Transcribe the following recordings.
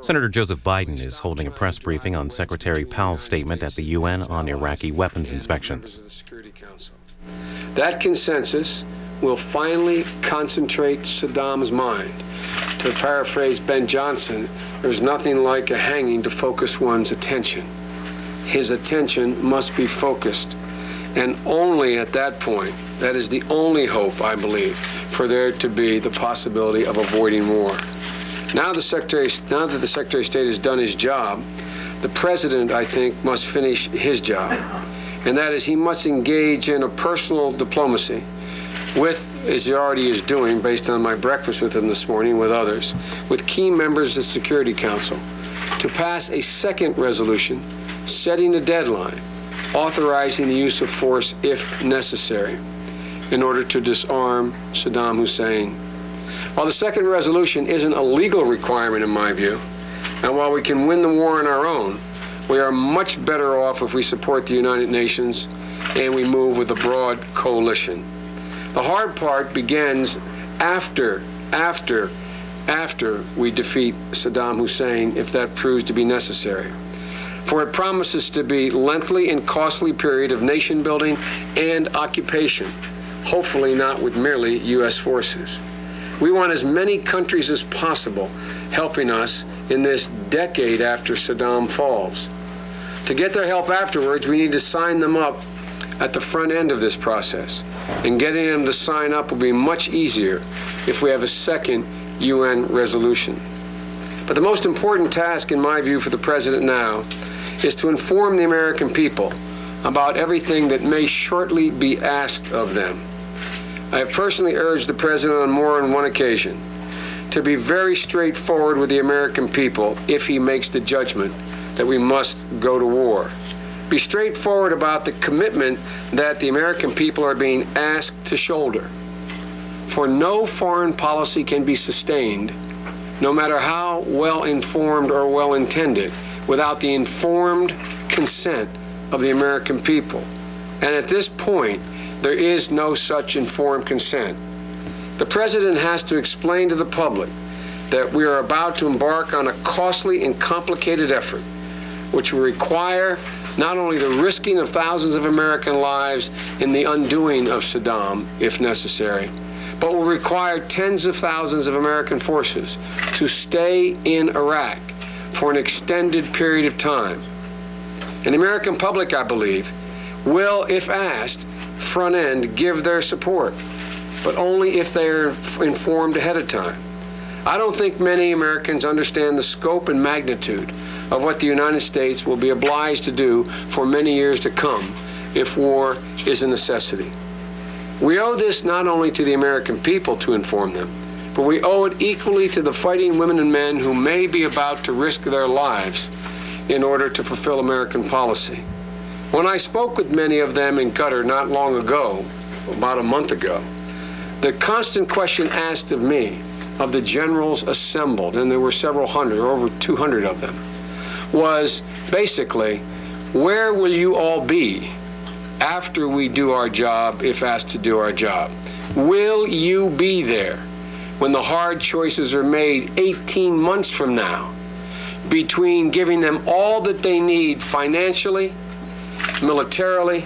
Senator Joseph Biden is holding a press briefing on Secretary Powell's statement at the UN on Iraqi weapons inspections. That consensus will finally concentrate Saddam's mind. To paraphrase Ben Johnson, there's nothing like a hanging to focus one's attention. His attention must be focused. And only at that point, that is the only hope, I believe, for there to be the possibility of avoiding war. Now that the Secretary of State has done his job, the President, I think, must finish his job. And that is, he must engage in a personal diplomacy with, as he already is doing, based on my breakfast with him this morning, with others, with key members of the Security Council, to pass a second resolution setting a deadline, authorizing the use of force if necessary, in order to disarm Saddam Hussein. While the second resolution isn't a legal requirement in my view, and while we can win the war on our own, we are much better off if we support the United Nations and we move with a broad coalition. The hard part begins after we defeat Saddam Hussein, if that proves to be necessary. For it promises to be a lengthy and costly period of nation building and occupation, hopefully not with merely U.S. forces. We want as many countries as possible helping us in this decade after Saddam falls. To get their help afterwards, we need to sign them up at the front end of this process. And getting them to sign up will be much easier if we have a second UN resolution. But the most important task, in my view, for the President now is to inform the American people about everything that may shortly be asked of them. I have personally urged the President on more than one occasion to be very straightforward with the American people if he makes the judgment that we must go to war. Be straightforward about the commitment that the American people are being asked to shoulder. For no foreign policy can be sustained, no matter how well-informed or well-intended, without the informed consent of the American people. And at this point, there is no such informed consent. The President has to explain to the public that we are about to embark on a costly and complicated effort, which will require not only the risking of thousands of American lives in the undoing of Saddam, if necessary, but will require tens of thousands of American forces to stay in Iraq for an extended period of time. And the American public, I believe, will, if asked, front end give their support, but only if they are informed ahead of time. I don't think many Americans understand the scope and magnitude of what the United States will be obliged to do for many years to come if war is a necessity. We owe this not only to the American people to inform them, but we owe it equally to the fighting women and men who may be about to risk their lives in order to fulfill American policy. When I spoke with many of them in Qatar not long ago, about a month ago, the constant question asked of me, of the generals assembled, and there were several hundred, over 200 of them, was basically, where will you all be after we do our job, if asked to do our job? Will you be there when the hard choices are made 18 months from now between giving them all that they need financially, militarily,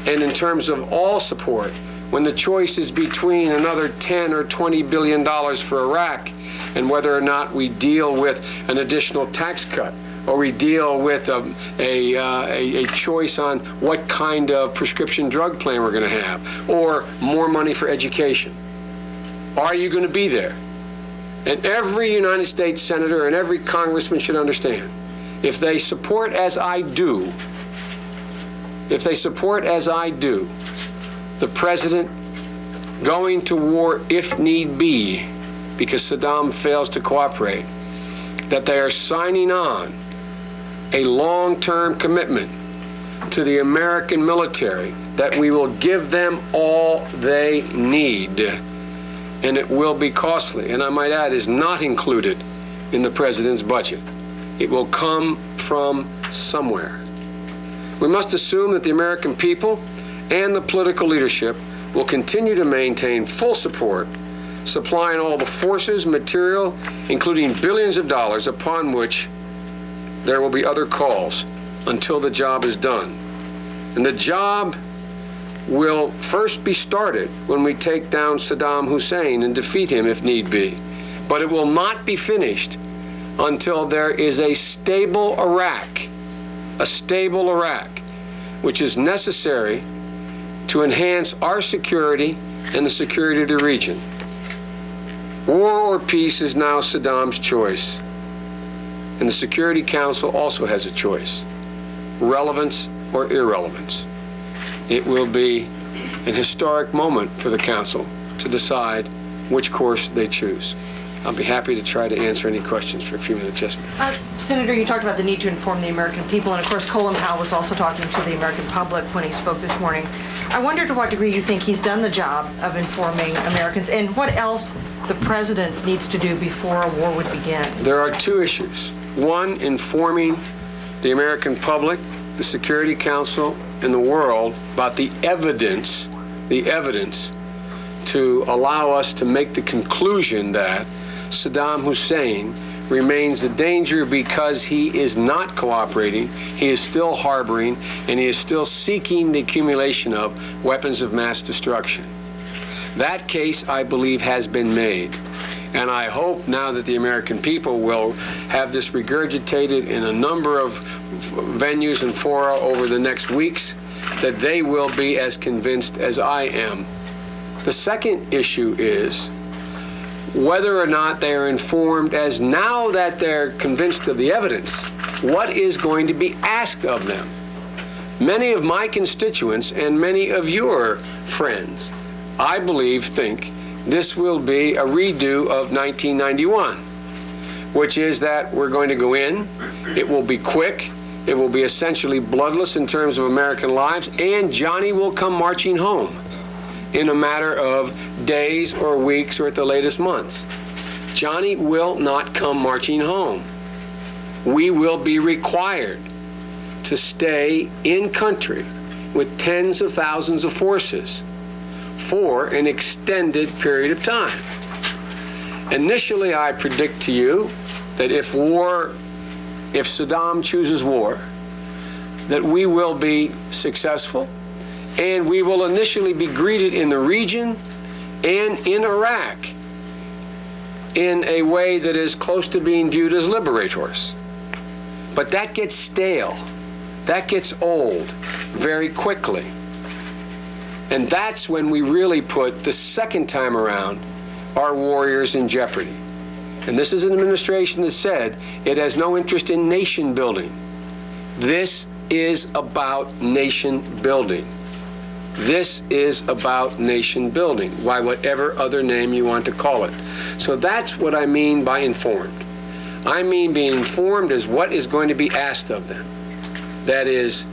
and in terms of all support, when the choice is between another $10 or $20 billion for Iraq and whether or not we deal with an additional tax cut, or we deal with a choice on what kind of prescription drug plan we're going to have, or more money for education? Are you going to be there? And every United States senator and every congressman should understand, if they support as I do, the President going to war if need be, because Saddam fails to cooperate, that they are signing on a long-term commitment to the American military, that we will give them all they need. And it will be costly, and I might add, is not included in the President's budget. It will come from somewhere. We must assume that the American people and the political leadership will continue to maintain full support supplying all the forces, material, including billions of dollars, upon which there will be other calls until the job is done. And the job will first be started when we take down Saddam Hussein and defeat him if need be. But it will not be finished until there is a stable Iraq, which is necessary to enhance our security and the security of the region. War or peace is now Saddam's choice. And the Security Council also has a choice: relevance or irrelevance. It will be an historic moment for the Council to decide which course they choose. I'll be happy to try to answer any questions for a few minutes. Yes, ma'am. Senator, you talked about the need to inform the American people, and of course Colin Powell was also talking to the American public when he spoke this morning. I wonder to what degree you think he's done the job of informing Americans, and what else the president needs to do before a war would begin. There are two issues. One, informing the American public, the Security Council, and the world about the evidence to allow us to make the conclusion that Saddam Hussein remains a danger because he is not cooperating, he is still harboring, and he is still seeking the accumulation of weapons of mass destruction. That case, I believe, has been made. And I hope now that the American people will have this regurgitated in a number of venues and fora over the next weeks, that they will be as convinced as I am. The second issue is whether or not they are informed, as now that they're convinced of the evidence, what is going to be asked of them. Many of my constituents and many of your friends, I believe, think this will be a redo of 1991, which is that we're going to go in, it will be quick, it will be essentially bloodless in terms of American lives, and Johnny will come marching home in a matter of days or weeks or at the latest months. Johnny will not come marching home. We will be required to stay in country with tens of thousands of forces for an extended period of time. Initially, I predict to you that if Saddam chooses war, that we will be successful, and we will initially be greeted in the region and in Iraq in a way that is close to being viewed as liberators. But that gets stale, that gets old very quickly. And that's when we really put, the second time around, our warriors in jeopardy. And this is an administration that said it has no interest in nation building. This is about nation building. This is about nation building, by whatever other name you want to call it. So that's what I mean by informed. I mean being informed as what is going to be asked of them. That is,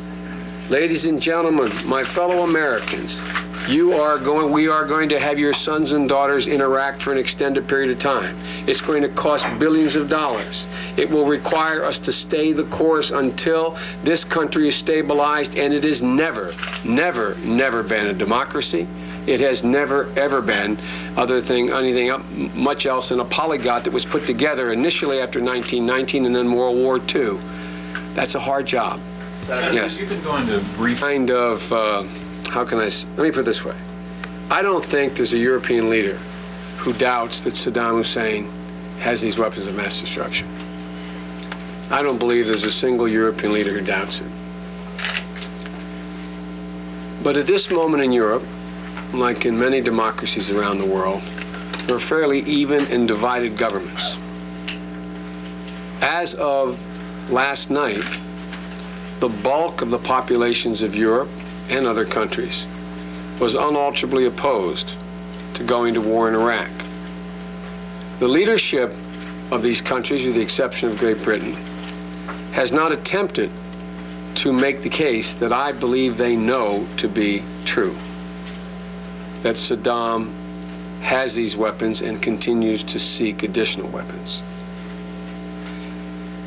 ladies and gentlemen, my fellow Americans, we are going to have your sons and daughters in Iraq for an extended period of time. It's going to cost billions of dollars. It will require us to stay the course until this country is stabilized, and it has never, never, never been a democracy. It has never, ever been anything much else than a polyglot that was put together initially after 1919 and then World War II. That's a hard job. Yes. You've been going to brief kind of, let me put it this way. I don't think there's a European leader who doubts that Saddam Hussein has these weapons of mass destruction. I don't believe there's a single European leader who doubts it. But at this moment in Europe, like in many democracies around the world, there are fairly even and divided governments. As of last night, the bulk of the populations of Europe and other countries was unalterably opposed to going to war in Iraq. The leadership of these countries, with the exception of Great Britain, has not attempted to make the case that I believe they know to be true, that Saddam has these weapons and continues to seek additional weapons.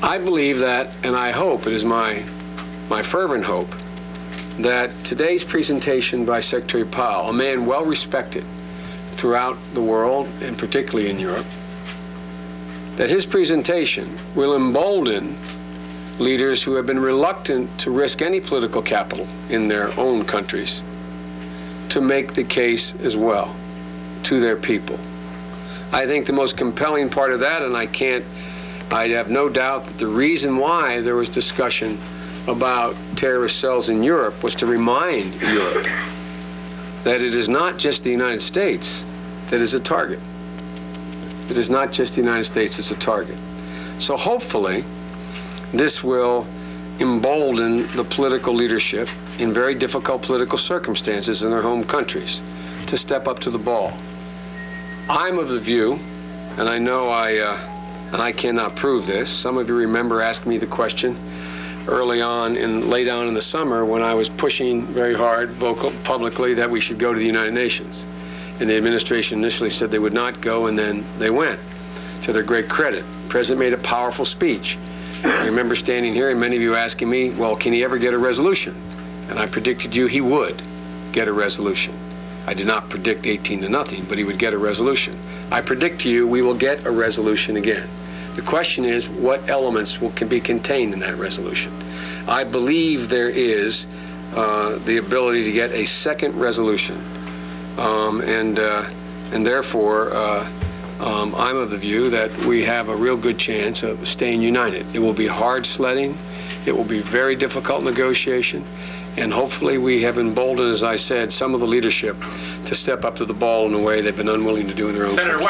I believe that, and I hope, it is my fervent hope, that today's presentation by Secretary Powell, a man well respected, throughout the world, and particularly in Europe, that his presentation will embolden leaders who have been reluctant to risk any political capital in their own countries to make the case as well to their people. I think the most compelling part of that, and I have no doubt that the reason why there was discussion about terrorist cells in Europe was to remind Europe that it is not just the United States that is a target. It is not just the United States that's a target. So hopefully, this will embolden the political leadership in very difficult political circumstances in their home countries to step up to the ball. I'm of the view, and I know I cannot prove this. Some of you remember asking me the question early on, late on in the summer, when I was pushing very hard, publicly, that we should go to the United Nations. And the administration initially said they would not go, and then they went, to their great credit. The President made a powerful speech. I remember standing here and many of you asking me, well, can he ever get a resolution? And I predicted you he would get a resolution. I did not predict 18-0, but he would get a resolution. I predict to you we will get a resolution again. The question is, what elements can be contained in that resolution? I believe there is the ability to get a second resolution. And therefore, I'm of the view that we have a real good chance of staying united. It will be hard sledding. It will be very difficult negotiation. And hopefully we have emboldened, as I said, some of the leadership to step up to the ball in a way they've been unwilling to do in their own country.